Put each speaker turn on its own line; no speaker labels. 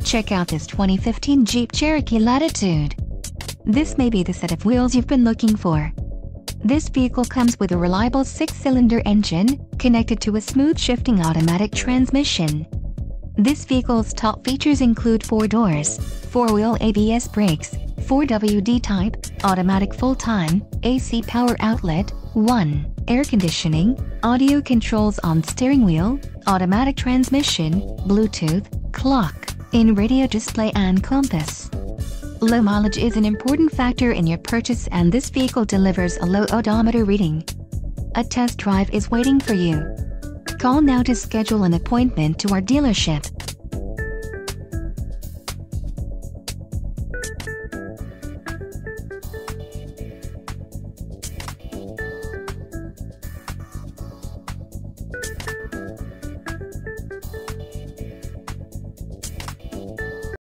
Check out this 2015 Jeep Cherokee Latitude. This may be the set of wheels you've been looking for. This vehicle comes with a reliable 6-cylinder engine, connected to a smooth shifting automatic transmission. This vehicle's top features include 4 doors, 4-wheel ABS brakes, 4WD type, automatic full-time, AC power outlet, 1, air conditioning, audio controls on steering wheel, automatic transmission, Bluetooth, clock, in-radio display and compass. Low mileage is an important factor in your purchase, and this vehicle delivers a low odometer reading. A test drive is waiting for you. Call now to schedule an appointment to our dealership.